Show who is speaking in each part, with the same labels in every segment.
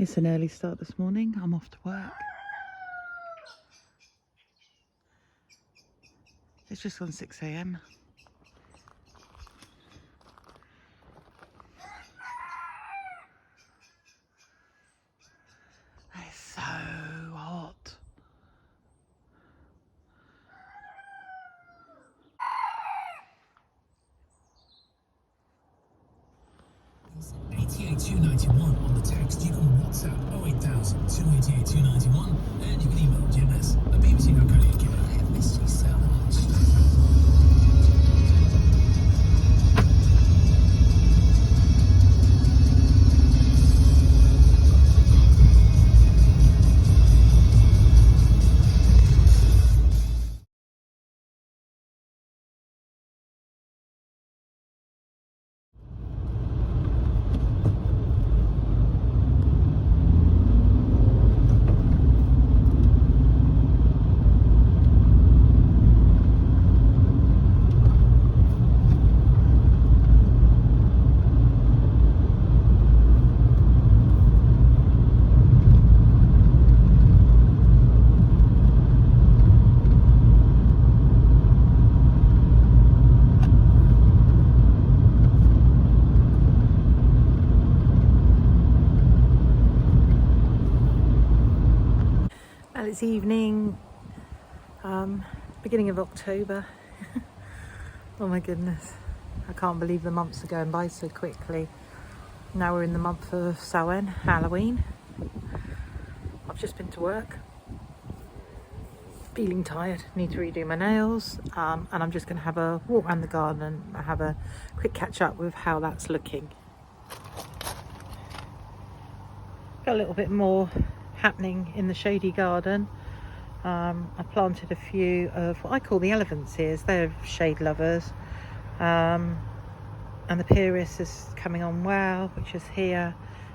Speaker 1: It's an early start this morning. I'm off to work. It's just on 6 a.m. It's so hot.
Speaker 2: $88,291 on the text. You can WhatsApp 08000 288 291 and you can email GMS at bbc.co.uk. I have missed you so much.
Speaker 1: Well, it's evening, beginning of October. Oh my goodness. I can't believe the months are going by so quickly. Now we're in the month of Samhain, Halloween. I've just been to work. Feeling tired, need to redo my nails, and I'm just going to have a walk around the garden and have a quick catch up with how that's looking. Got a little bit more happening in the shady garden. I planted a few of what I call the elephant's ears. They're shade lovers, and the Pyrrhus is coming on well, which is here,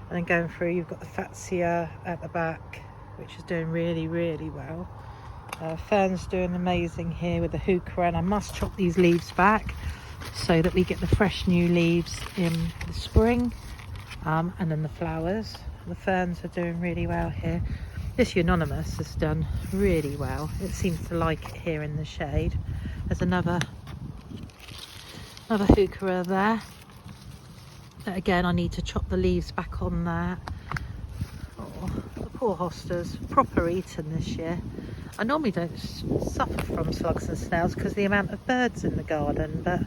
Speaker 1: and then going through you've got the Fatsia at the back, which is doing really well. Fern's doing amazing here with the heuchera, and I must chop these leaves back so that we get the fresh new leaves in the spring, and then the flowers. The ferns are doing really well here. This Euonymus has done really well. It seems to like it here in the shade. There's another heuchera there. Again, I need to chop the leaves back on that. Oh, the poor hostas, proper eaten this year. I normally don't suffer from slugs and snails because of the amount of birds in the garden, but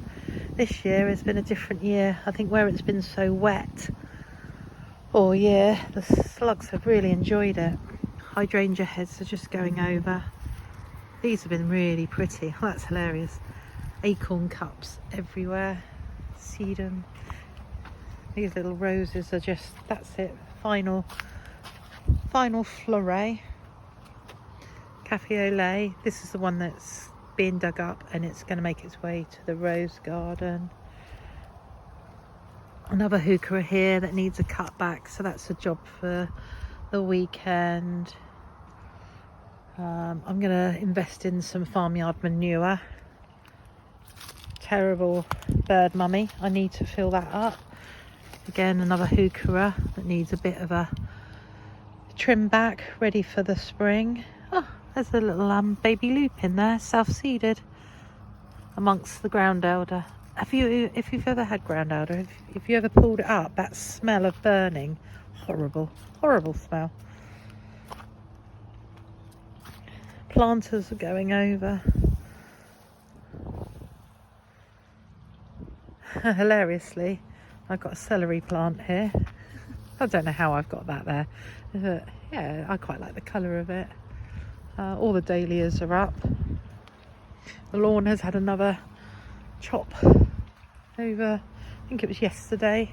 Speaker 1: this year has been a different year. I think where it's been so wet all year, the slugs have really enjoyed it. Hydrangea heads are just going over. These have been really pretty. Oh, that's hilarious. Acorn cups everywhere. Sedum. These little roses are just, that's it. Final fleuret. Cafe au lait. This is the one that's being dug up and it's going to make its way to the rose garden. Another heuchera here that needs a cut back, so that's a job for the weekend. I'm going to invest in some farmyard manure. Terrible bird mummy. I need to fill that up. Again, another heuchera that needs a bit of a trim back, ready for the spring. Oh, there's a little baby lupin there, self-seeded amongst the ground elder. If you've ever had ground elder, if you ever pulled it up, that smell of burning, horrible smell. Planters are going over. Hilariously, I've got a celery plant here. I don't know how I've got that there, but yeah, I quite like the colour of it. All the dahlias are up. The lawn has had another chop over, I think it was yesterday.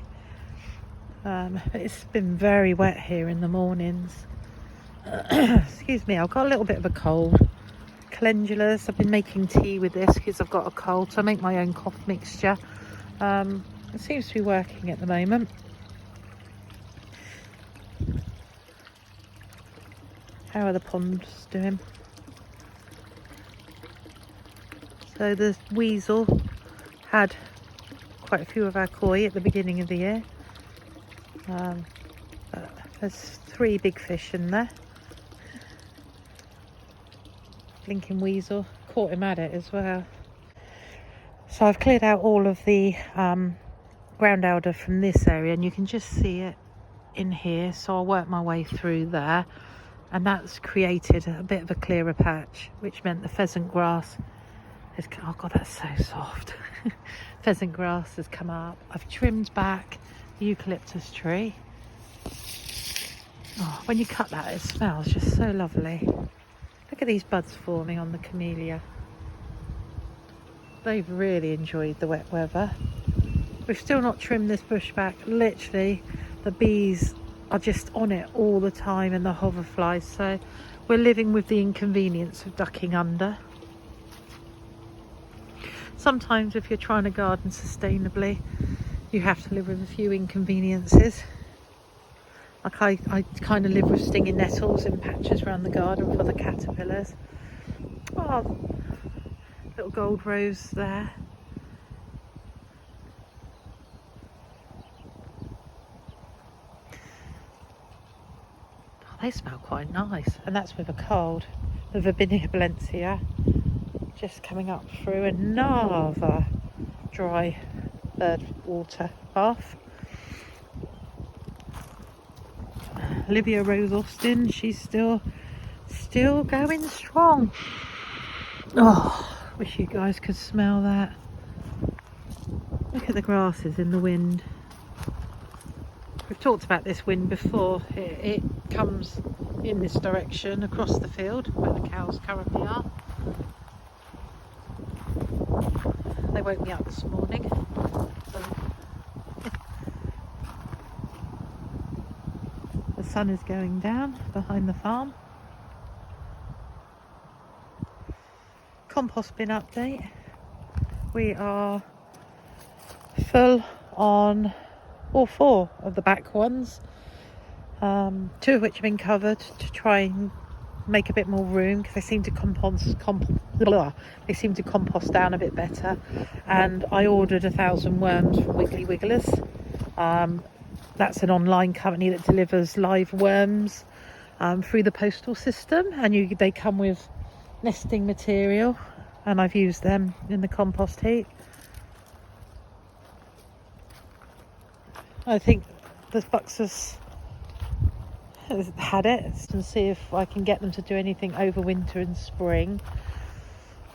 Speaker 1: It's been very wet here in the mornings. Excuse me, I've got a little bit of a cold. Calendulas, I've been making tea with this because I've got a cold, so I make my own cough mixture. It seems to be working at the moment. How are the ponds doing? So the weasel had quite a few of our koi at the beginning of the year. But There's 3 big fish in there. Blinking weasel, caught him at it as well. So I've cleared out all of the ground elder from this area, and you can just see it in here. So I'll work my way through there, and that's created a bit of a clearer patch, which meant the pheasant grass is, oh god, that's so soft. Pheasant grass has come up. I've trimmed back the eucalyptus tree. Oh, when you cut that, it smells just so lovely. Look at these buds forming on the camellia. They've really enjoyed the wet weather. We've still not trimmed this bush back. Literally, the bees are just on it all the time, and the hoverflies. So we're living with the inconvenience of ducking under. Sometimes if you're trying to garden sustainably, you have to live with a few inconveniences. Like I kind of live with stinging nettles in patches around the garden for the caterpillars. Oh, little gold rose there. Oh, they smell quite nice, and that's with a cold. The Verbinia Valencia just coming up through another dry bird water bath. Olivia Rose Austin, she's still going strong. Oh, wish you guys could smell that. Look at the grasses in the wind. We've talked about this wind before. It comes in this direction across the field where the cows currently are. They woke me up this morning. The sun is going down behind the farm. Compost bin update. We are full on all 4 of the back ones. 2 of which have been covered to try and make a bit more room, because they seem to compost down a bit better. And I ordered 1,000 worms from Wiggly Wigglers. That's an online company that delivers live worms through the postal system, and they come with nesting material, and I've used them in the compost heap. I think the bucks has had it, and see if I can get them to do anything over winter and spring.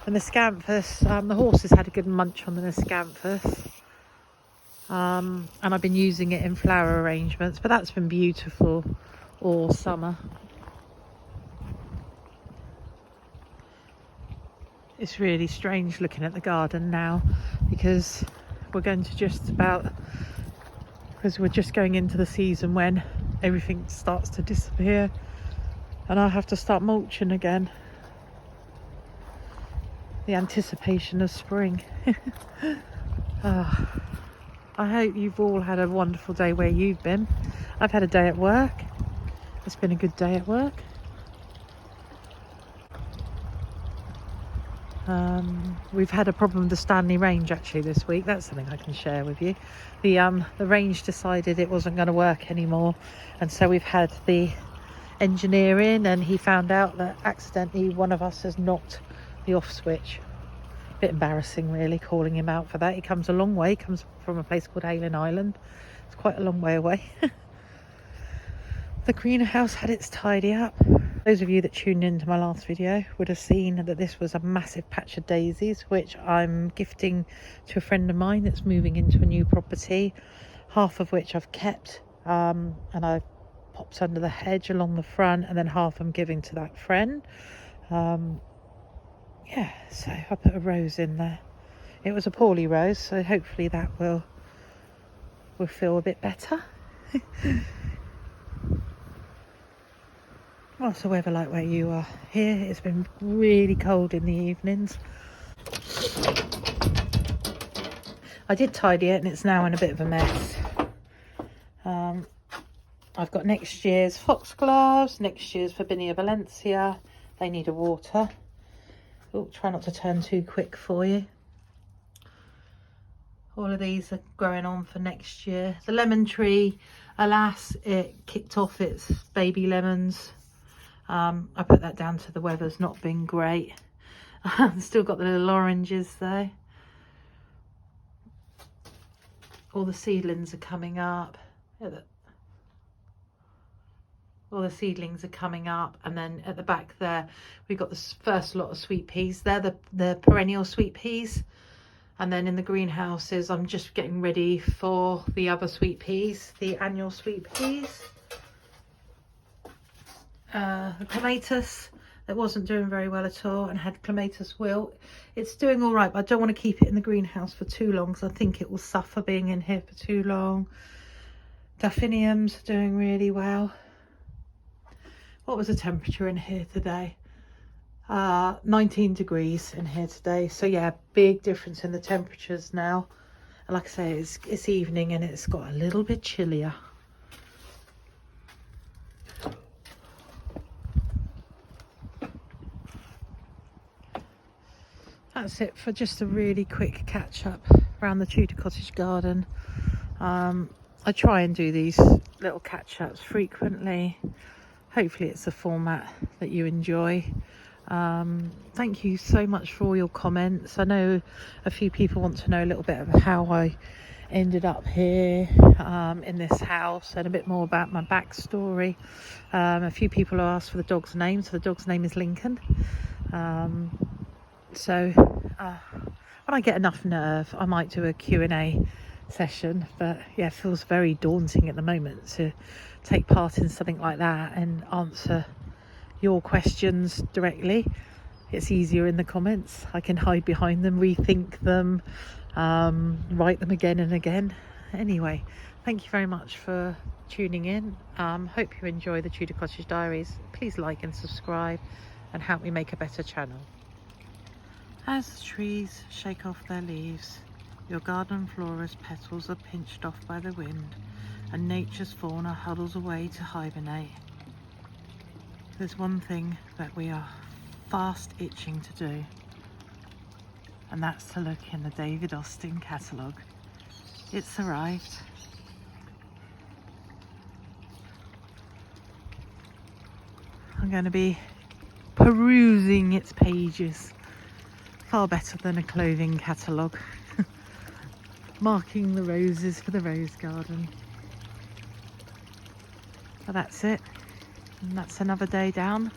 Speaker 1: And the scanthus, the horses had a good munch on the scanthus, and I've been using it in flower arrangements, but that's been beautiful all summer. It's really strange looking at the garden now, because we're going into the season when everything starts to disappear, and I have to start mulching again. The anticipation of spring. I hope you've all had a wonderful day where you've been. I've had a day at work. It's been a good day at work. We've had a problem with the Stanley range actually this week. That's something I can share with you. The range decided it wasn't going to work anymore, and so we've had the engineer in, and he found out that accidentally one of us has knocked the off switch. A bit embarrassing really, calling him out for that. He comes a long way, comes from a place called Halen Island. It's quite a long way away. The greenhouse had its tidy up. Those of you that tuned into my last video would have seen that this was a massive patch of daisies, which I'm gifting to a friend of mine that's moving into a new property, half of which I've kept, and I've popped under the hedge along the front, and then half I'm giving to that friend. Yeah, so I put a rose in there. It was a poorly rose, so hopefully that will feel a bit better. What's the weather like where you are? Here it's been really cold in the evenings. I did tidy it, and it's now in a bit of a mess. I've got next year's foxgloves, next year's Verbinia Valencia. They need a water. Oh, try not to turn too quick for you. All of these are growing on for next year. The lemon tree, alas, it kicked off its baby lemons. I put that down to the weather's not been great. Still got the little oranges though. All the seedlings are coming up. All the seedlings are coming up, and then at the back there we've got the first lot of sweet peas. They're the perennial sweet peas, and then in the greenhouses I'm just getting ready for the other sweet peas, the annual sweet peas. The clematis that wasn't doing very well at all and had clematis wilt. It's doing all right, but I don't want to keep it in the greenhouse for too long because I think it will suffer being in here for too long. Delphiniums are doing really well. What was the temperature in here today? 19 degrees in here today. So yeah, big difference in the temperatures now. And like I say, it's evening and it's got a little bit chillier. That's it for just a really quick catch up around the Tudor cottage garden. I try and do these little catch ups frequently. Hopefully it's a format that you enjoy. Thank you so much for all your comments. I know a few people want to know a little bit of how I ended up here in this house and a bit more about my backstory. A few people have asked for the dog's name, so the dog's name is Lincoln. So when I get enough nerve, I might do a Q&A session, but yeah, it feels very daunting at the moment to take part in something like that and answer your questions directly. It's easier in the comments. I can hide behind them, rethink them, write them again and again. Anyway, thank you very much for tuning in. Hope you enjoy the Tudor Cottage Diaries. Please like and subscribe and help me make a better channel. As the trees shake off their leaves, your garden flora's petals are pinched off by the wind, and nature's fauna huddles away to hibernate. There's one thing that we are fast itching to do, and that's to look in the David Austin catalogue. It's arrived. I'm going to be perusing its pages. Far better than a clothing catalogue. Marking the roses for the rose garden. But that's it. And that's another day down.